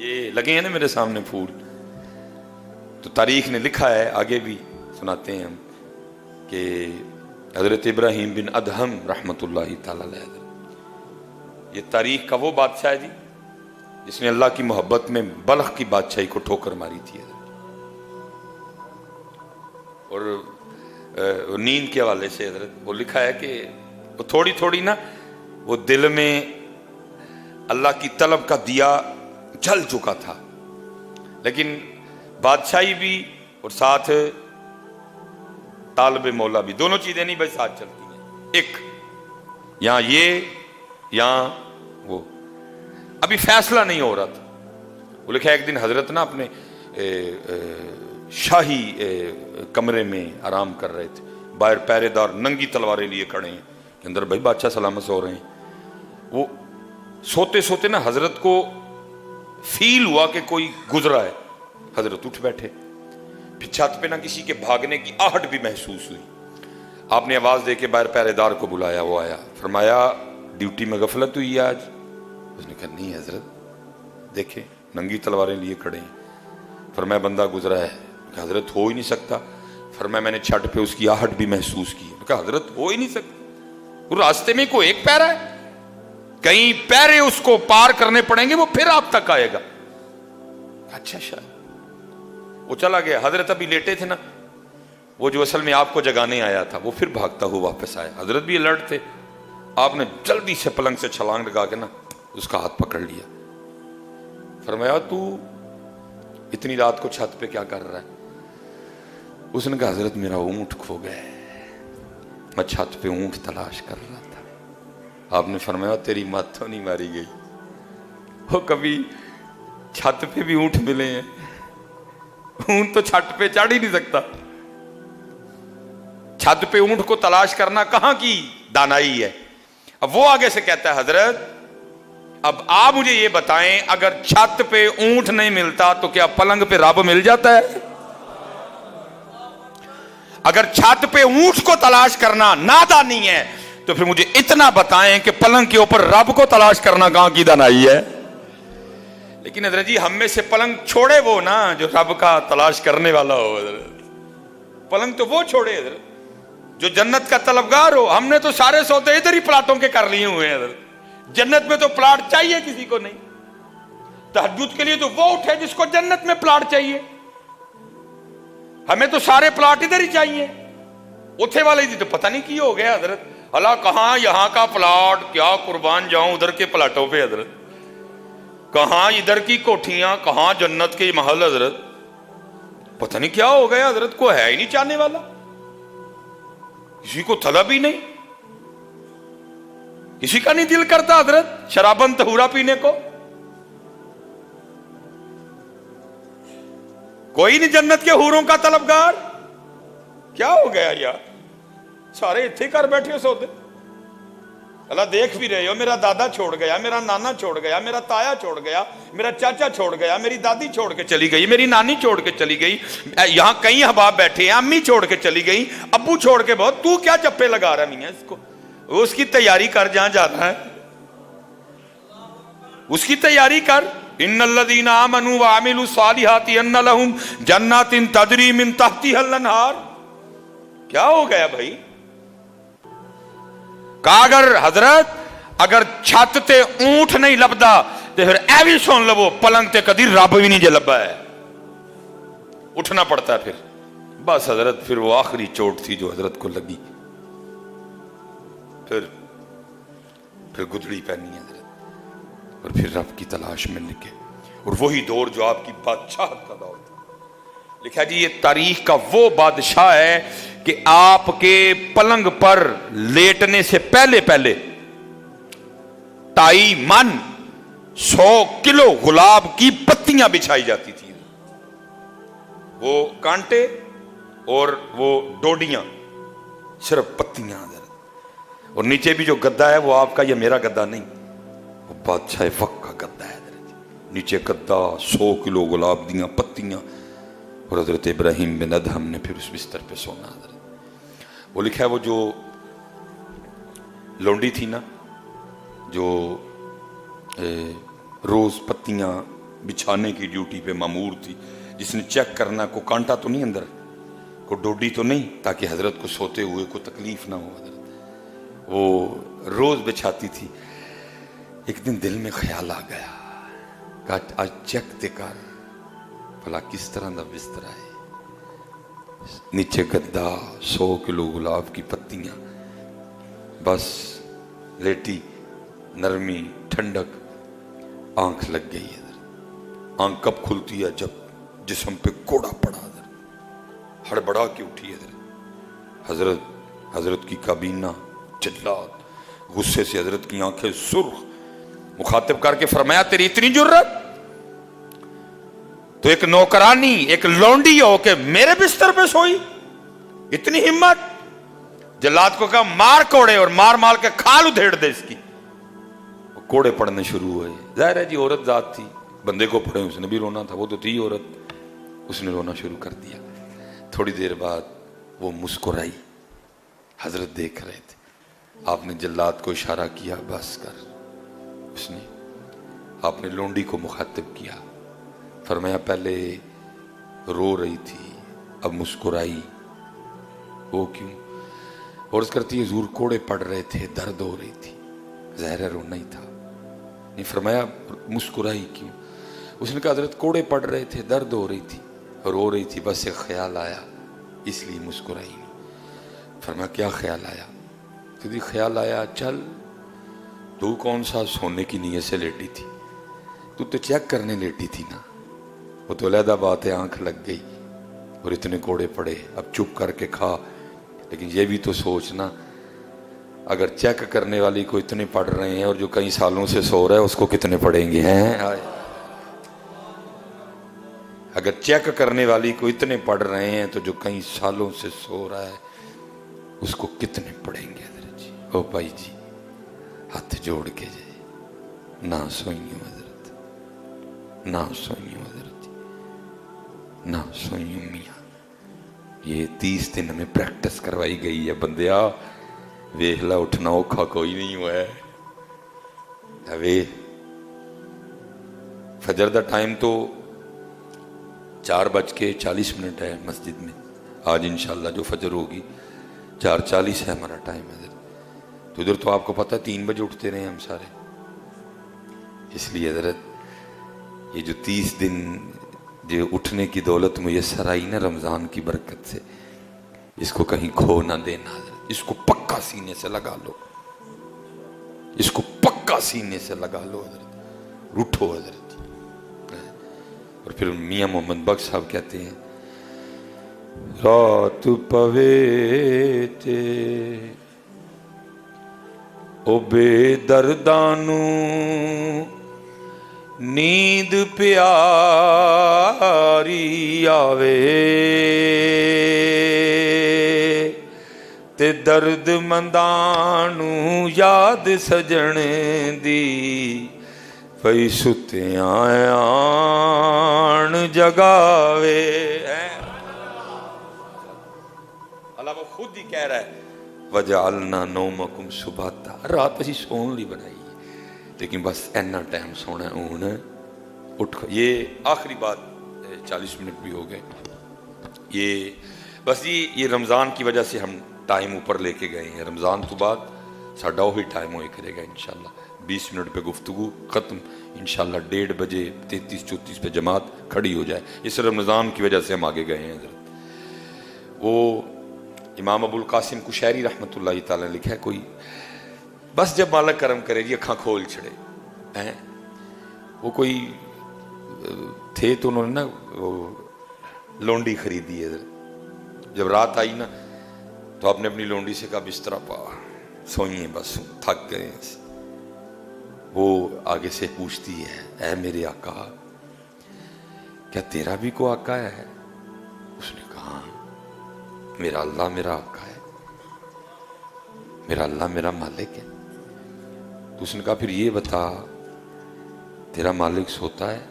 ये लगे हैं ना मेरे सामने फूल, तो तारीख ने लिखा है, आगे भी सुनाते हैं हम कि हजरत इब्राहिम बिन अदहम रहमतुल्लाहि ताला अलैह, ये तारीख का वो बादशाह है जी जिसने अल्लाह की मोहब्बत में बल्ख की बादशाही को ठोकर मारी थी। और नींद के हवाले से हजरत वो लिखा है कि वो थोड़ी थोड़ी ना वो दिल में अल्लाह की तलब का दिया जल चुका था, लेकिन बादशाही भी और साथ तालब मौला भी, दोनों चीजें नहीं भाई साथ चलती हैं, एक यहां ये यहां वो। अभी फैसला नहीं हो रहा था। वो लिखा एक दिन हजरत ना अपने शाही कमरे में आराम कर रहे थे, बाहर पहरेदार नंगी तलवारें लिए खड़े हैं, अंदर भाई बादशाह सलामत सो रहे हैं। वो सोते सोते ना हजरत को फील हुआ कि कोई गुजरा है। हजरत उठ बैठे, फिर छत पे ना किसी के भागने की आहट भी महसूस हुई। आपने आवाज दे के बाहर पहरेदार को बुलाया, वो आया, फरमाया ड्यूटी में गफलत हुई है आज? उसने कहा नहीं हजरत, देखे नंगी तलवारें लिए खड़े हैं। फरमाया बंदा गुजरा है? कहा हजरत हो ही नहीं सकता। फरमाया मैंने छत पे उसकी आहट भी महसूस की। कहा हजरत हो ही नहीं सकता, वो रास्ते में कोई एक पैरा है, कई पैरे उसको पार करने पड़ेंगे, वो फिर आप तक आएगा। अच्छा शायद वो चला गया। हजरत अभी लेटे थे ना, वो जो असल में आपको जगाने आया था वो फिर भागता हुआ वापस आया। हजरत भी अलर्ट थे। आपने जल्दी से पलंग से छलांग लगा के ना उसका हाथ पकड़ लिया। फरमाया तू इतनी रात को छत पे क्या कर रहा है? उसने कहा हजरत मेरा ऊंट खो गया, मैं छत पे ऊंट तलाश कर रहा था। आपने फरमाया तेरी मत तो नहीं मारी गई, वो कभी छत पे भी ऊंट मिले हैं, ऊंट तो छत पे चढ़ ही नहीं सकता। छत पे ऊंट को तलाश करना कहां की दानाई है। अब वो आगे से कहता है हजरत अब आप मुझे ये बताएं, अगर छत पे ऊंट नहीं मिलता तो क्या पलंग पे रब मिल जाता है? अगर छत पे ऊंट को तलाश करना नादानी है तो फिर मुझे इतना बताएं कि पलंग के ऊपर रब को तलाश करना कहां की दानाई है। लेकिन हजरत जी हम में से पलंग छोड़े वो ना जो रब का तलाश करने वाला हो। पलंग तो वो छोड़े हजरत जो जन्नत का तलबगार हो। हमने तो सारे सौदे इधर ही प्लाटों के कर लिए हुए हैं। जन्नत में तो प्लाट चाहिए किसी को नहीं। तहज्जुद के लिए तो वो उठे जिसको जन्नत में प्लाट चाहिए। हमें तो सारे प्लाट इधर ही चाहिए। उठे वाले जी तो पता नहीं की हो गया हजरत, अल्लाह कहां यहां का प्लाट, क्या कुर्बान जाऊं उधर के प्लाटों पे हजरत, कहां इधर की कोठियां, कहां जन्नत के महल हजरत, पता नहीं क्या हो गया हजरत। को है ही नहीं चाहने वाला, किसी को तलब ही नहीं, किसी का नहीं दिल करता हजरत शराबन तहूरा पीने को। कोई नहीं जन्नत के हूरों का तलबगार। क्या हो गया यार, सारे इत्थे कर बैठे सौदे। अल्लाह देख भी रहे हो, मेरा दादा छोड़ गया, मेरा नाना छोड़ गया, मेरा ताया छोड़ गया, मेरा चाचा छोड़ गया, मेरी दादी छोड़ के चली गई, मेरी नानी छोड़ के चली गई, यहां कई अहबाब बैठे हैं, अम्मी छोड़ के चली गई, अब्बू छोड़ के बहुत, तू क्या चप्पे लगा रहा नहीं है इसको? उसकी तैयारी कर जहां जाना है, उसकी तैयारी कर। इन्नल्लज़ीना आमनू व अमिलु सालिहाति अन्न लहुम जन्नातिन तजरी मिन तहतिहल अन्हार। क्या हो गया भाई? कागर हजरत अगर छत ते ऊंट नहीं लभदा तो फिर ऐ भी सुन लवो पलंग ते कदी रब भी नहीं जे लभा है। उठना पड़ता है फिर। बस हजरत फिर वो आखिरी चोट थी जो हजरत को लगी। फिर गुदड़ी पहनी हजरत और फिर रब की तलाश में निकले। और वही दौर जो आपकी बादशाहत का दौर था। लिखा जी ये तारीख का वो बादशाह है कि आपके पलंग पर लेटने से पहले पहले 2.5 मन 100 किलो गुलाब की पत्तियां बिछाई जाती थी। वो कांटे और वो डोडियां, सिर्फ पत्तियां। और नीचे भी जो गद्दा है वो आपका या मेरा गद्दा नहीं, वो बादशाह वक्त का गद्दा है। नीचे गद्दा, 100 किलो गुलाब दियां पत्तियां। और हजरत इब्राहिम बिन अदहम ने फिर उस बिस्तर पे सोना। वो लिखा है वो जो लौंडी थी ना जो रोज पत्तियां बिछाने की ड्यूटी पे मामूर थी, जिसने चेक करना को कांटा तो नहीं अंदर, को डोडी तो नहीं, ताकि हजरत को सोते हुए कोई तकलीफ ना हो। हजरत वो रोज बिछाती थी। एक दिन दिल में ख्याल आ गया, कहा आज चेक ते कर भला किस तरह का बिस्तरा है। नीचे गद्दा, 100 किलो गुलाब की पत्तियां, बस लेटी, नरमी, ठंडक, आंख लग गई है। आंख कब खुलती है? जब जिस्म पे कोड़ा पड़ा। हड़बड़ा के उठी है हजरत की काबीना चिल्लात, गुस्से से हजरत की आंखें सुर्ख, मुखातिब करके फरमाया तेरी इतनी जुर्रत, तो एक नौकरानी, एक लौंडी हो के मेरे बिस्तर पे सोई, इतनी हिम्मत। जल्लाद को कहा मार कोड़े, और मार मार के खाल उधेड़ दे इसकी। वो कोड़े पड़ने शुरू हुए। जाहिर है जी औरत जात थी, बंदे को पड़े, उसने भी रोना था, वो तो थी औरत, उसने रोना शुरू कर दिया। थोड़ी देर बाद वो मुस्कुराई, हजरत देख रहे थे। आपने जल्लाद को इशारा किया बस कर, उसने आपने लोंडी को मुखातिब किया, फरमाया पहले रो रही थी अब मुस्कुराई, वो क्यों? और उस करती हुजूर कोड़े पड़ रहे थे, दर्द हो रही थी, ज़ाहिर रोना ही था। नहीं, फरमाया मुस्कुराई क्यों? उसने कहा हजरत कोड़े पड़ रहे थे, दर्द हो रही थी, रो रही थी, बस एक ख्याल आया इसलिए मुस्कुराई नहीं। फरमाया क्या ख्याल आया? क्योंकि ख्याल आया चल तू कौन सा सोने की नीयत से लेटी थी, तू तो चेक करने लेटी थी ना, वो तो अलहदा बात है, आंख लग गई और इतने कोड़े पड़े, अब चुप करके खा। लेकिन ये भी तो सोचना, अगर चेक करने वाली को इतने पड़ रहे हैं और जो कई सालों से सो रहा है उसको कितने पड़ेंगे हैं? अगर चेक करने वाली को इतने पढ़ रहे हैं तो जो कई सालों से सो रहा है उसको कितने पढ़ेंगे? हजरत जी, ओ भाई जी, हाथ जोड़ के जाए, ना सोइयो हजरत, ना सोइयो हजरत, ना सोइयो मियाँ। ये 30 दिन में प्रैक्टिस करवाई गई है। बंदिया वेख ला, उठना औखा कोई नहीं हुआ है। वे फजर का टाइम तो 4:40 है मस्जिद में। आज इंशाल्लाह जो फजर होगी 4:40 है हमारा टाइम है। तो इधर तो आपको पता है 3 बजे उठते रहे हम सारे। इसलिए हजरत ये जो 30 दिन जो उठने की दौलत मुयस्सर आई ना रमज़ान की बरकत से, इसको कहीं खो ना देना हजरत। इसको पक्का सीने से लगा लो, इसको पक्का सीने से लगा लो हजरत, रूठो हजरत। और फिर मियाँ मोहम्मद बख्श साहब कहते हैं रात पवे ते ओ बेदर्दानू नींद प्यारी आवे ते दर्द मंदानू याद सजण दी पई सुत्या आन जगावे। अल्लाह वो खुद ही कह रहा है वजालना नौमकुम सुबाता, रात असी सोन ली बनाई है, लेकिन बस इन्ना टाइम सोना हूं उठ। ये आखिरी बात, 40 मिनट भी हो गए। ये बस ये रमज़ान की वजह से हम टाइम ऊपर लेके गए हैं। रमज़ान तो बाद साडा वही टाइम हो करेगा इंशाल्लाह। 20 मिनट पे गुफ्तगू ख़त्म, इंशाल्लाह 1:30 बजे 33-34 पे जमात खड़ी हो जाए। इस रमज़ान की वजह से हम आगे गए हैं। वो इमाम अबुल कासिम कुशैरी रहमतुल्लाह तआला ने लिखा है, कोई बस जब मालिक करम करे जी अखा खोल छड़े हैं। वो कोई थे तो उन्होंने ना वो लोंडी खरीदी है। जब रात आई ना तो आपने अपनी लोंडी से कहा बिस्तरा पा सोइए, बस थक गए। वो आगे से पूछती है ऐ मेरे आका, क्या तेरा भी को आका है? उसने कहा मेरा अल्लाह मेरा आका है, मेरा अल्लाह मेरा मालिक है। तो उसने कहा फिर ये बता तेरा मालिक सोता है?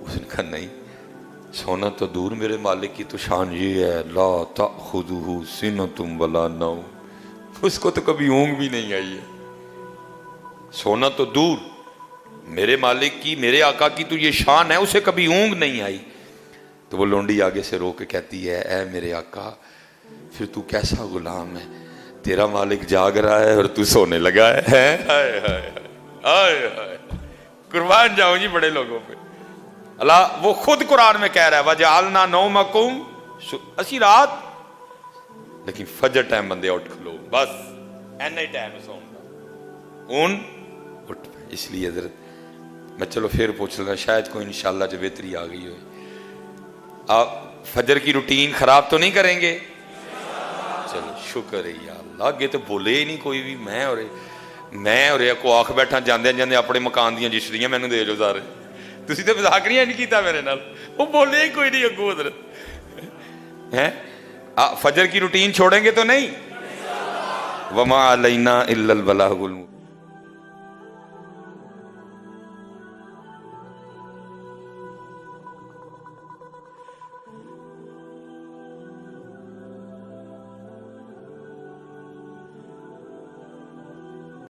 उसने कहा नहीं, सोना तो दूर, मेरे मालिक की तो शान ये है ला ताखुदुहु सिनतुम वला नौम, उसको तो कभी ऊँग भी नहीं आई है। सोना तो दूर, میرے مالک کی, میرے آقا کی تو یہ شان ہے, اسے کبھی اونگ نہیں آئی. تو وہ لونڈی آگے سے رو کے کہتی ہے, اے میرے آقا پھر تو کیسا غلام ہے, تیرا مالک جاگ رہا ہے اور تو سونے لگا ہے. ہائے ہائے ہائے ہائے, قربان جاؤں جی بڑے لوگوں پہ. اللہ وہ خود قرآن میں کہہ رہا ہے وَجَعَلْنَا نَوْمَكُمْ, اسی رات لیکن فجر ٹائم بندے اٹھ کھلو, بس اینی ٹائم سون دا اون اٹھ. اس لیے حضرت میں چلو پھر پوچھ لوں, شاید کوئی انشاءاللہ جو بہتری آ گئی ہوئی. آپ فجر کی روٹین خراب تو نہیں کریں گے؟ چلو شکر ہے یا اللہ. آگے تو بولے ہی نہیں کوئی بھی. میں اور کو آخ بیٹھا جاندے جاندے اپنے مکان دیاں جسریاں مینوں دے جو سارے. تسی تے مذاق نہیں کیتا میرے نال, وہ بولے ہی کوئی نہیں اگوں حضرت ہیں. فجر کی روٹین چھوڑیں گے تو نہیں؟ وما علینا الا البلاغ المبین.